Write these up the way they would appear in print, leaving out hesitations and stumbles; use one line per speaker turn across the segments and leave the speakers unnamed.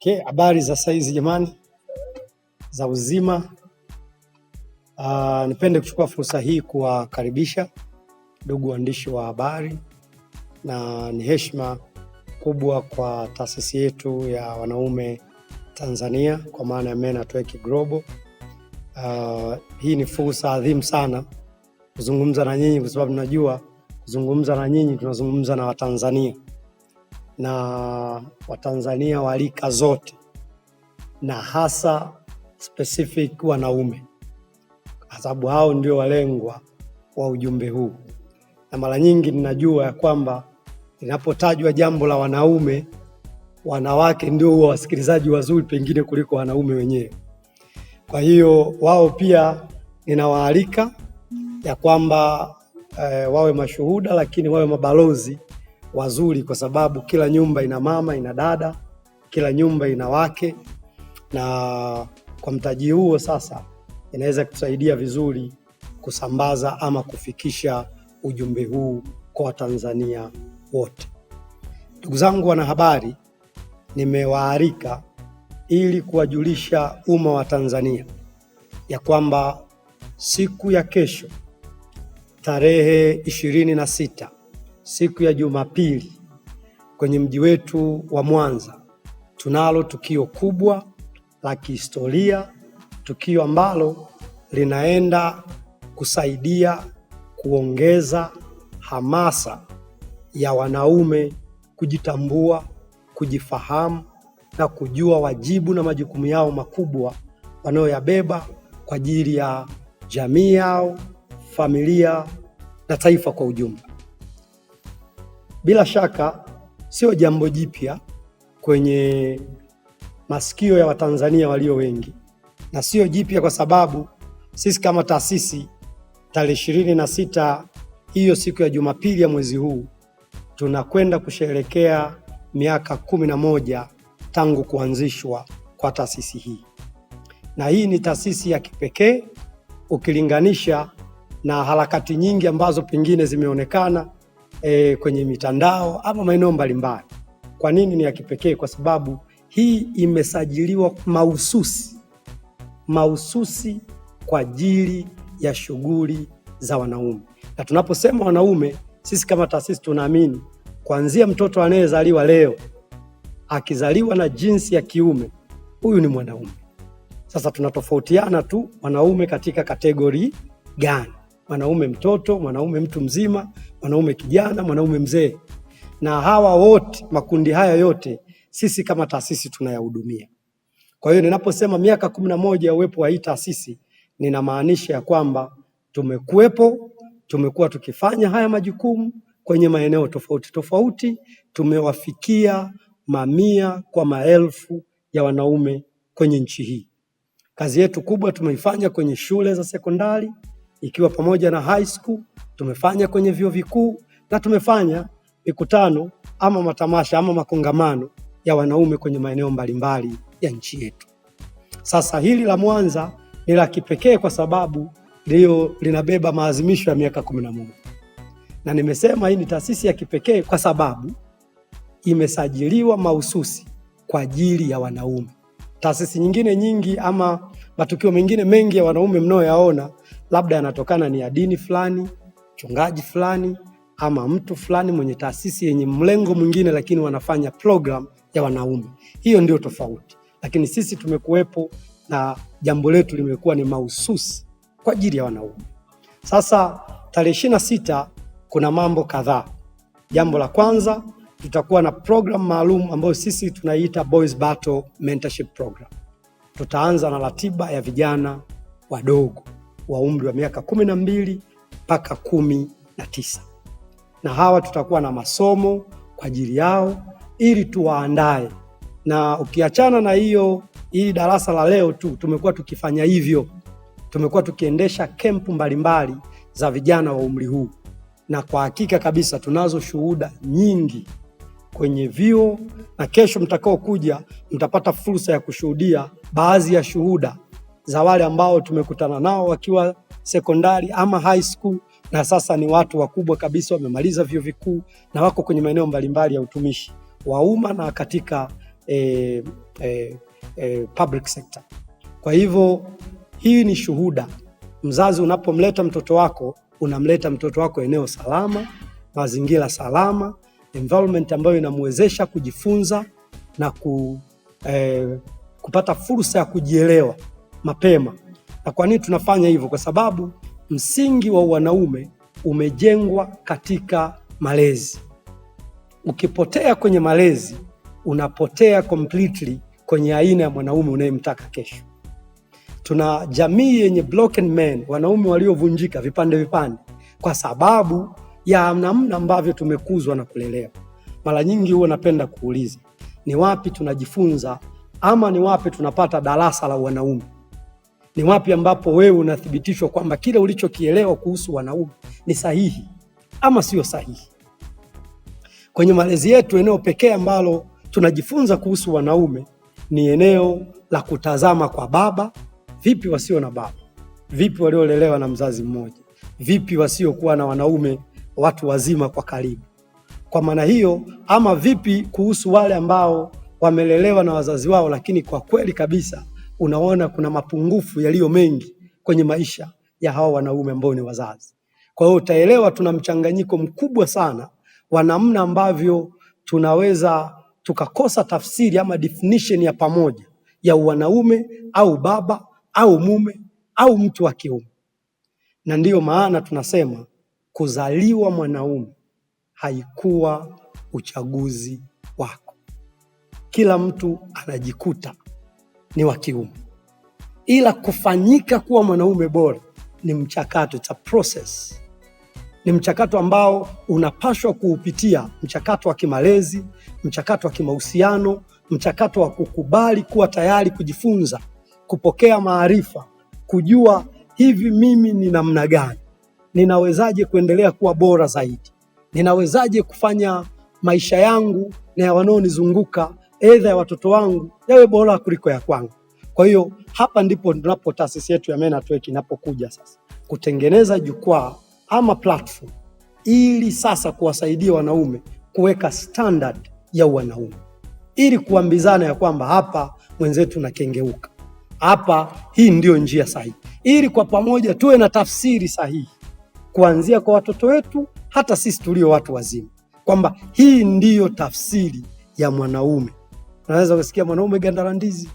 Okay, habari za saizi jamani, za uzima. Nipende kuchukua fursa hii kuwakaribisha ndugu waandishi wa habari, na ni heshima kubwa kwa taasisi yetu ya wanaume Tanzania kwa maana ya Men at Work Global. Hii ni fursa adhimu sana kuzungumza na nyinyi, kwa sababu najua kuzungumza na nyinyi tunazungumza na Watanzania, na Watanzania wa rika zote, na hasa specific wanaume, kwa sababu hao ndio walengwa wa ujumbe huu. Na mara nyingi ninajua ya kwamba linapotajwa jambo la wanaume, wanawake ndio huwa wasikilizaji wazuri pengine kuliko wanaume wenyewe. Kwa hiyo wao pia ninawaalika ya kwamba wawe mashuhuda, lakini wawe mabalozi wazuri, kwa sababu kila nyumba ina mama, ina dada, kila nyumba ina wake, na kwa mtaji huo sasa inaweza kusaidia vizuri kusambaza ama kufikisha ujumbe huu kwa Watanzania wote. Ndugu zangu wanahabari, nimewaalika ili kuwajulisha umma wa Tanzania ya kwamba siku ya kesho tarehe 26, siku ya Jumapili, kwenye mji wetu wa Mwanza tunalo tukio kubwa la kihistoria, tukio ambalo linaenda kusaidia kuongeza hamasa ya wanaume kujitambua, kujifahamu na kujua wajibu na majukumu yao makubwa wanayoyabeba kwa ajili ya jamii yao, familia na taifa kwa ujumla. Bila shaka sio jambo jipya kwenye masikio ya Watanzania walio wengi, na sio jipya kwa sababu sisi kama taasisi tarehe 26 hiyo siku ya Jumapili ya mwezi huu tunakwenda kusherehekea miaka 11 tangu kuanzishwa kwa taasisi hii. Na hii ni taasisi ya kipekee ukilinganisha na harakati nyingi ambazo pengine zimeonekana kwenye mitandao ama maeneo mbalimbali. Kwa nini ni ya kipekee? Kwa sababu hii imesajiliwa mahususi kwa ajili ya shughuli za wanaume. Na tunaposema wanaume, sisi kama taasisi tunaamini kuanzia mtoto anayezaliwa leo, akizaliwa na jinsi ya kiume, huyu ni mwanaume. Sasa tunatofautiana tu wanaume katika kategori gani: mwanaume mtoto, mwanaume mtu mzima, mwanaume kijana, mwanaume mzee. Na hawa wote, makundi haya yote sisi kama taasisi tunayahudumia. Kwa hiyo ninaposema miaka 11 ya uwepo wa hii taasisi, ninamaanisha ya kwamba tumekuwa tukifanya haya majukumu kwenye maeneo tofauti tofauti, tumewafikia mamia kwa maelfu ya wanaume kwenye nchi hii. Kazi yetu kubwa tumeifanya kwenye shule za sekondari, ikiwa pamoja na high school, tumefanya kwenye vyuo vikuu, na tumefanya mikutano ama matamasha ama makongamano ya wanaume kwenye maeneo mbalimbali ya nchi yetu. Sasa hili la Mwanza ni la kipekee kwa sababu ndio linabeba maadhimisho ya miaka 11. Na nimesema hii ni taasisi ya kipekee kwa sababu imesajiliwa mahususi kwa ajili ya wanaume. Taasisi nyingine nyingi ama matukio mengine mengi ya wanaume mnayoyaona labda yanatokana ni ya dini fulani, mchungaji fulani, ama mtu fulani mwenye taasisi yenye mlengo mwingine, lakini wanafanya program ya wanaume. Hiyo ndio tofauti. Lakini sisi tumekuwepo na jambo letu limekuwa ni mahususi kwa ajili ya wanaume. Sasa tarehe 26 kuna mambo kadhaa. Jambo la kwanza, tutakuwa na program maalum ambayo sisi tunaiita Boys Battle Mentorship Program. Tutaanza na ratiba ya vijana wadogo wa umri wa miaka 12 mpaka 19. Na hawa tutakuwa na masomo kwa ajili yao ili tuwaandae. Na ukiachana na hii darasa la leo tu, tumekuwa tukifanya hivyo. Tumekuwa tukiendesha kempu mbalimbali za vijana wa umri huu. Na kwa hakika kabisa tunazo shuhuda nyingi kwenye vyuo, na kesho mtakao kuja mtapata fursa ya kushuhudia baadhi ya shuhuda za wale ambao tumekutana nao wakiwa sekondari ama high school, na sasa ni watu wakubwa kabisa, wamemaliza vyuo vikuu na wako kwenye maeneo mbalimbali ya utumishi wa umma na katika public sector. Kwa hivyo hii ni shuhuda. Mzazi unapomleta mtoto wako, unamleta mtoto wako eneo salama, mazingira salama, environment ambayo inamwezesha kujifunza na kupata fursa ya kujielewa mapema. Na kwa nini tunafanya hivyo? Kwa sababu msingi wa wanaume umejengwa katika malezi. Ukipotea kwenye malezi, unapotea completely kwenye aina ya mwanaume unayemtaka kesho. Tuna jamii yenye broken men, wanaume waliovunjika vipande vipande, kwa sababu ya namna ambavyo tumekuzwa na kulelewa. Mara nyingi huwa napenda kuuliza, ni wapi tunajifunza ama ni wapi tunapata darasa la wanaume? Ni wapi ambapo wewe unathibitishwa kwamba kile ulichokielewa kuhusu wanaume ni sahihi ama sio sahihi? Kwenye malezi yetu, eneo pekee ambalo tunajifunza kuhusu wanaume ni eneo la kutazama kwa baba. Vipi wasio na baba? Vipi waliolelewa na mzazi mmoja? Vipi wasiokuwa na wanaume watu wazima kwa karibu? Kwa maana hiyo, ama vipi kuhusu wale ambao wamelelewa na wazazi wao, lakini kwa kweli kabisa unaona kuna mapungufu yaliyo mengi kwenye maisha ya hao wanaume ambao ni wazazi. Kwa hiyo utaelewa tuna mchanganyiko mkubwa sana wa namna ambavyo tunaweza tukakosa tafsiri ama definition ya pamoja ya wanaume au baba au mume au mtu wa kiume. Na ndiyo maana tunasema kuzaliwa mwanaume haikuwa uchaguzi wako. Kila mtu anajikuta ni wa kiume, ila kufanyika kuwa mwanaume bora ni mchakato, it's a process. Ni mchakato ambao unapaswa kuupitia, mchakato wa kimalezi, mchakato wa kimahusiano, mchakato wa kukubali kuwa tayari kujifunza, kupokea maarifa, kujua hivi mimi ni namna gani, ninawezaje kuendelea kuwa bora zaidi, ninawezaje kufanya maisha yangu na ya wanaonizunguka, aidha ya watoto wangu, yawe bora kuliko ya kwangu. Kwa hiyo hapa ndipo tunapo taasisi yetu ya Men at Work inapokuja sasa kutengeneza jukwaa ama platform ili sasa kuwasaidia wanaume kuweka standard ya wanaume, ili kuambizana ya kwamba hapa mwenzetu na kengeuka, hapa hii ndio njia sahihi, ili kwa pamoja tuwe na tafsiri sahihi kuanzia kwa watoto wetu hata sisi tulio watu wazima, kwamba hii ndiyo tafsiri ya mwanaume. Unaweza kusikia mwanaume gandarandizi,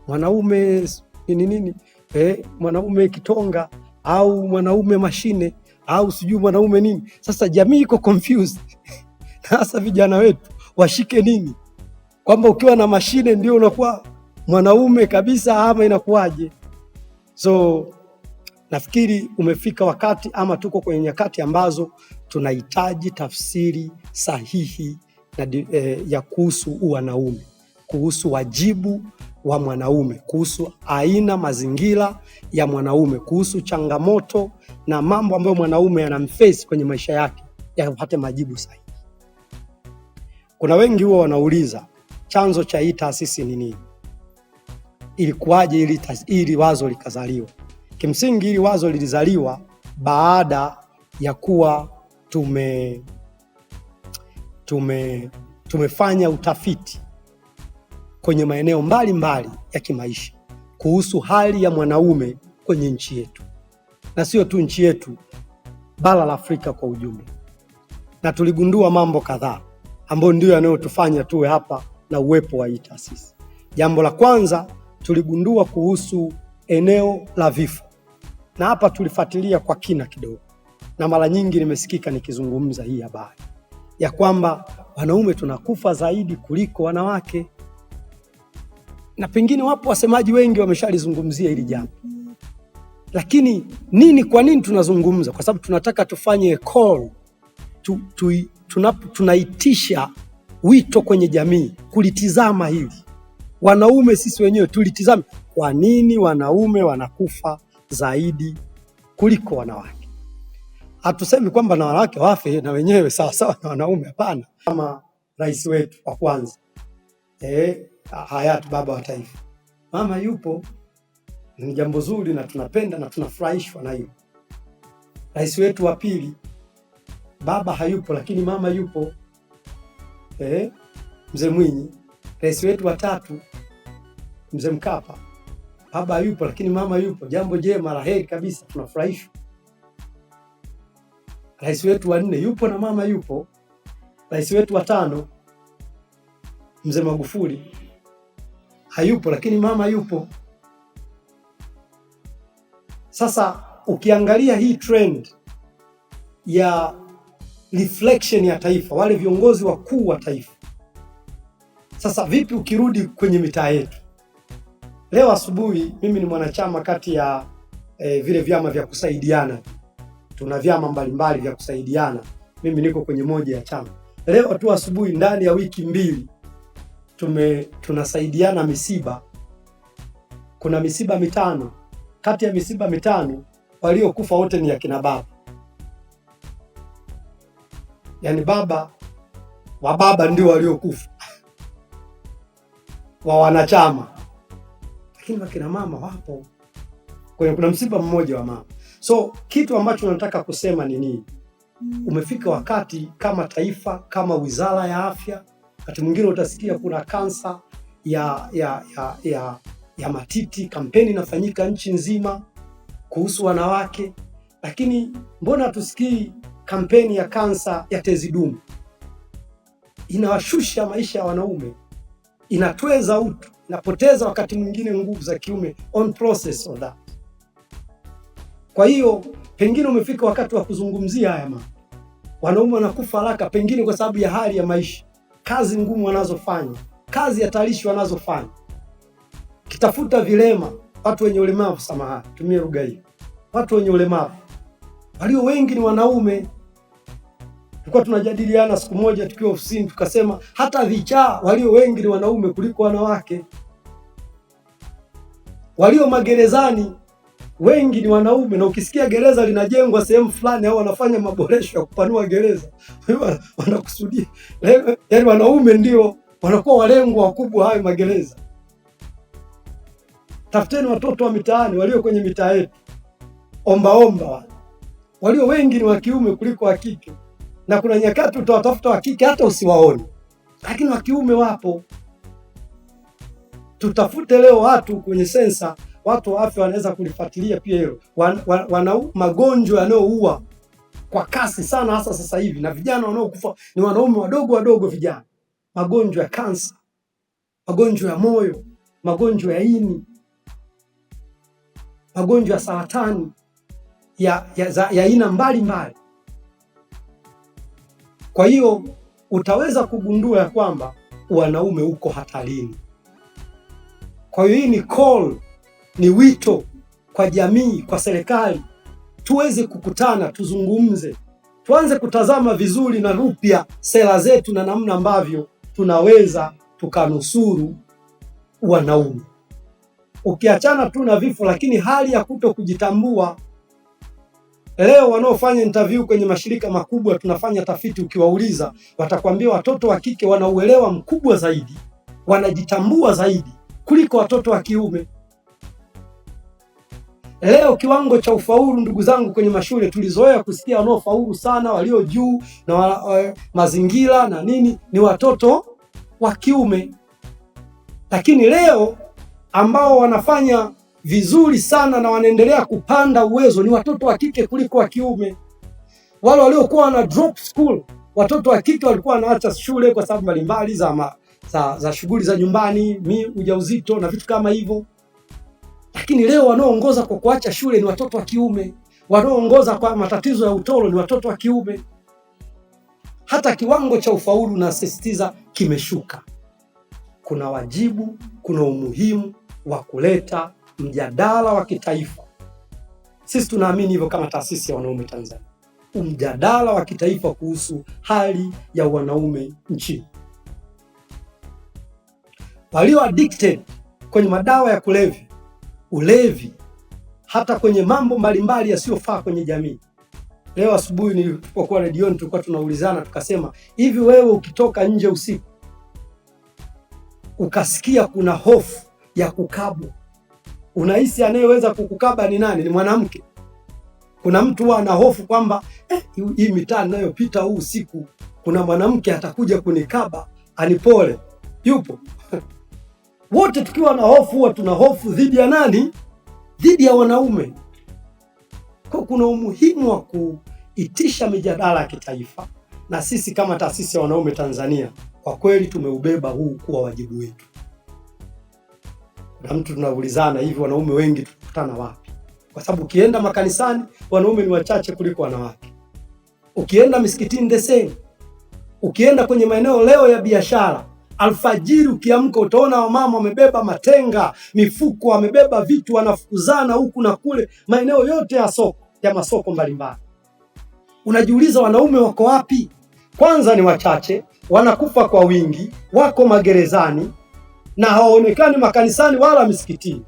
mwanaume nini, mwanaume kitonga, au mwanaume mashine, au sijui mwanaume nini. Sasa jamii iko confused. Sasa vijana wetu washike nini? Kwamba ukiwa na mashine ndio unakuwa mwanaume kabisa ama inakuwaje? So nafikiri umefika wakati ama tuko kwenye nyakati ambazo tunahitaji tafsiri sahihi ya kuhusu wanaume, kuhusu wajibu wa mwanaume, kuhusu aina mazingira ya mwanaume, kuhusu changamoto na mambo ambayo mwanaume anamface kwenye maisha yake, yapate majibu sahihi. Kuna wengi huwa wanauliza chanzo cha hii taasisi ni nini? Ilikuwaje ili wazo likazaliwa? Kimsingi hili wazo lilizaliwa baada ya kuwa tumefanya utafiti kwenye maeneo mbalimbali ya kimaisha kuhusu hali ya mwanaume kwenye nchi yetu, na sio tu nchi yetu, bara la Afrika kwa ujumla. Na tuligundua mambo kadhaa ambayo ndio yanayotufanya tuwe hapa na uwepo wa hii taasisi. Jambo la kwanza, tuligundua kuhusu eneo la vifo, na hapa tulifuatilia kwa kina kidogo, na mara nyingi nimesikika nikizungumza hii habari ya kwamba wanaume tunakufa zaidi kuliko wanawake, na pengine wapo wasemaji wengi wameshalizungumzia hili jambo. Lakini kwa nini tunazungumza? Kwa sababu tunataka tufanye call, tunaitisha wito kwenye jamii kulitizama hili. Wanaume sisi wenyewe tulitizame, kwa nini wanaume wanakufa zaidi kuliko wanawake? Hatusemi kwamba na wanawake wafe na wenyewe sawa sawa na wanaume, hapana. Kama rais wetu wa kwanza hayati baba wa taifa, mama yupo, ni jambo zuri na tunapenda na tunafurahishwa na hiyo. Rais wetu wa pili, baba hayupo lakini mama yupo, Mzee Mwinyi, rais wetu wa tatu Mzee Mkapa, baba yupo lakini mama yupo, jambo jema la heri kabisa, tunafurahishwa. Rais wetu wa 4 yupo na mama yupo. Rais wetu wa 5 Mzee Magufuli hayupo lakini mama yupo. Sasa ukiangalia hii trend ya reflection ya taifa, wale viongozi wakuu wa taifa, sasa vipi ukirudi kwenye mitaa yetu? Leo asubuhi mimi ni mwanachama kati ya vile vyama vya kusaidiana. Tuna vyama mbalimbali vya kusaidiana. Mimi niko kwenye moja ya chama. Leo tu asubuhi, ndani ya wiki 2 tunasaidiana misiba. Kuna misiba 5. Kati ya misiba 5 waliokufa wote ni akina baba. Yaani baba wa baba ndio waliokufa wa wanachama, lakini wakina mama wapo. Kuna msiba mmoja wa mama. So kitu ambacho nataka kusema ni nini? Umefika wakati kama taifa, kama Wizara ya Afya, wakati mwingine utasikia kuna kansa ya matiti, kampeni inafanyika nchi nzima kuhusu wanawake, lakini mbona tusikii kampeni ya kansa ya tezi dume? Inawashusha maisha ya wanaume, inatweza utu, inapoteza wakati mwingine nguvu za kiume on process of that. Kwa hiyo pengine umefika wakati wa kuzungumzia haya mambo. Wanaume wanakufa haraka pengine kwa sababu ya hali ya maisha, kazi ngumu wanazofanya, kazi hatarishi wanazofanya. Kitafuta vilema, watu wenye ulemavu, samahani tumie lugha hii, watu wenye ulemavu walio wengi ni wanaume. Tulikuwa tunajadiliana siku moja tukiwa ofisini, tukasema hata vichaa walio wengi ni wanaume kuliko wanawake. Walio magerezani wengi ni wanaume, na ukisikia gereza linajengwa sehemu fulani au wanafanya maboresho ya kupanua gereza, wanakusudia yaani wanaume ndio wanakuwa walengwa wakubwa hayo magereza. Tafuteni watoto wa mitaani walio kwenye mitaa yetu, omba walio wengi ni wa kiume kuliko wa kike, na kuna nyakati utawatafuta wa kike hata usiwaone, lakini wa kiume wapo. Tutafute leo watu kwenye sensa, watu wa afya wanaweza kulifuatilia pia hilo. Wana magonjwa yanayoua kwa kasi sana hasa sasa hivi, na vijana wanaokufa ni wanaume wadogo vijana. Magonjwa ya kansa, magonjwa ya moyo, magonjwa ya ini, magonjwa ya saratani ya aina mbalimbali. Kwa hiyo utaweza kugundua ya kwamba wanaume uko hatarini. Kwa hiyo hii ni call, ni wito kwa jamii, kwa serikali, tuweze kukutana, tuzungumze, tuanze kutazama vizuri na upya sera zetu na namna ambavyo tunaweza tukanusuru wanaume. Ukiachana tu na vifo, lakini hali ya kuto kujitambua. Leo wanaofanya interview kwenye mashirika makubwa, tunafanya tafiti, ukiwauliza watakwambia watoto wa kike wana uelewa mkubwa zaidi, wanajitambua zaidi kuliko watoto wa kiume. Leo kiwango cha ufaulu, ndugu zangu, kwenye mashule tulizoea kusikia wanaofaulu sana, walio juu na mazingira na nini ni watoto wa kiume, lakini leo ambao wanafanya vizuri sana na wanaendelea kupanda uwezo ni watoto wa kike kuliko wa kiume. Wale waliokuwa wana drop school, watoto wa kike walikuwa wanaacha shule kwa sababu mbalimbali za shughuli za nyumbani, ujauzito na vitu kama hivyo. Lakini leo wanaoongoza kwa kuacha shule ni watoto wa kiume, wanaoongoza kwa matatizo ya utoro ni watoto wa kiume. Hata kiwango cha ufaulu na sisitiza kimeshuka. Kuna wajibu, kuna umuhimu wa kuleta mjadala wa kitaifa. Sisi tunaamini hivyo kama taasisi ya wanaume Tanzania. Mjadala wa kitaifa kuhusu hali ya wanaume nchini. Walio addicted kwenye madawa ya kulevya, ulevi, hata kwenye mambo mbalimbali yasiyofaa kwenye jamii. Leo asubuhi nilipokuwa redioni tulikuwa tunaulizana, tukasema hivi, wewe ukitoka nje usiku ukasikia kuna hofu ya kukabwa, unahisi anayeweza kukukaba ni nani? Ni mwanamke? Kuna mtu huwa ana hofu kwamba hii mitaa ninayopita huu usiku kuna mwanamke atakuja kunikaba anipole. Yupo? Wote tukiwa na hofu huwa tuna hofu dhidi ya nani? Dhidi ya wanaume. Kwa kuna umuhimu wa kuitisha mijadala ya kitaifa, na sisi kama taasisi ya wanaume Tanzania kwa kweli tumeubeba huu kuwa wajibu wetu. Na mtu tunaulizana hivi, wanaume wengi tukutana wapi? Kwa sababu ukienda makanisani wanaume ni wachache kuliko wanawake. Ukienda misikitini the same. Ukienda kwenye maeneo leo ya biashara, alfajiri ukiamka utaona wamama wamebeba matenga, mifuko, wamebeba vitu, wanafukuzana huku na kule, maeneo yote ya soko, ya masoko mbalimbali. Unajiuliza wanaume wako wapi? Kwanza ni wachache, wanakufa kwa wingi, wako magerezani na hawaonekani makanisani wala misikitini.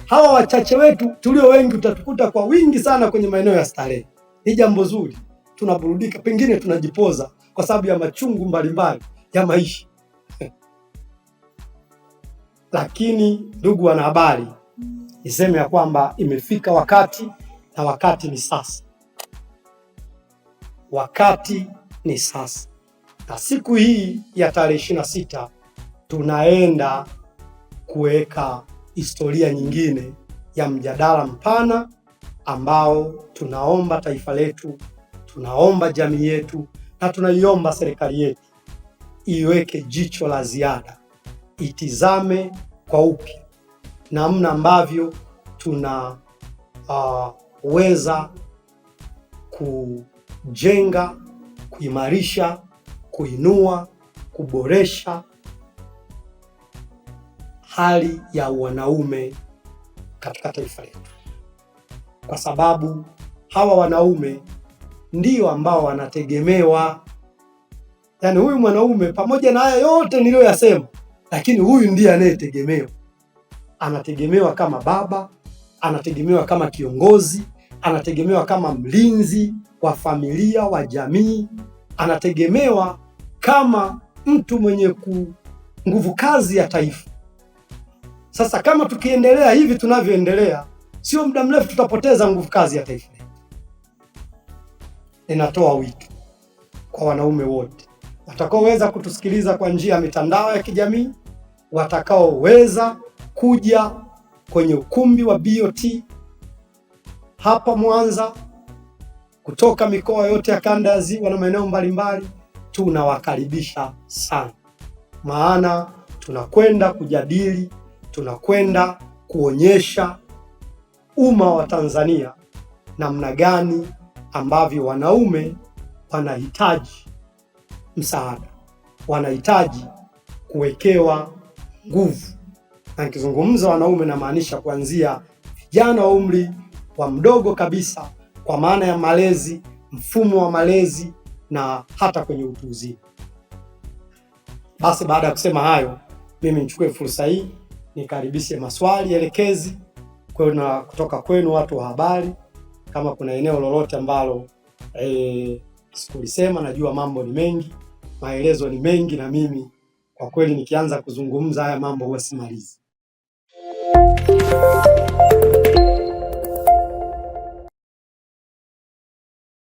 Hawa wachache wetu tulio wengi utatukuta kwa wingi sana kwenye maeneo ya starehe. Ni jambo zuri, tunaburudika, pengine tunajipoza kwa sababu ya machungu mbalimbali ya maisha. Lakini ndugu wanahabari, niseme ya kwamba imefika wakati, na wakati ni sasa. Wakati ni sasa. Na siku hii ya tarehe 26 tunaenda kuweka historia nyingine ya mjadala mpana ambao tunaomba taifa letu, tunaomba jamii yetu, na tunaiomba serikali yetu iweke jicho la ziada, itizame kwa upya namna ambavyo tunaweza kujenga, kuimarisha, kuinua, kuboresha hali ya wanaume katika taifa letu, kwa sababu hawa wanaume ndio ambao wanategemewa. Yaani huyu mwanaume pamoja na haya yote niliyoyasema, lakini huyu ndiye anayetegemewa. Anategemewa kama baba, anategemewa kama kiongozi, anategemewa kama mlinzi wa familia, wa jamii, anategemewa kama mtu mwenye nguvu kazi ya taifa. Sasa kama tukiendelea hivi tunavyoendelea, sio muda mrefu tutapoteza nguvu kazi ya taifa. Ninatoa wito kwa wanaume wote watakaoweza kutusikiliza kwa njia ya mitandao ya kijamii, watakaoweza kuja kwenye ukumbi wa BOT hapa Mwanza, kutoka mikoa yote ya kanda ya Ziwa na maeneo mbalimbali, tunawakaribisha sana. Maana tunakwenda kujadili, tunakwenda kuonyesha umma wa Tanzania namna gani ambavyo wanaume wanahitaji msaada, wanahitaji kuwekewa nguvu. Na nikizungumza wanaume namaanisha kuanzia vijana wa umri wa mdogo kabisa, kwa maana ya malezi, mfumo wa malezi na hata kwenye utu uzima. Basi baada ya kusema hayo, mimi nichukue fursa hii nikaribishe maswali elekezi kutoka kwenu watu wa habari. Kama kuna eneo lolote ambalo sikulisema, najua mambo ni mengi, maelezo ni mengi, na mimi kwa kweli nikianza kuzungumza haya mambo huwa simalizi.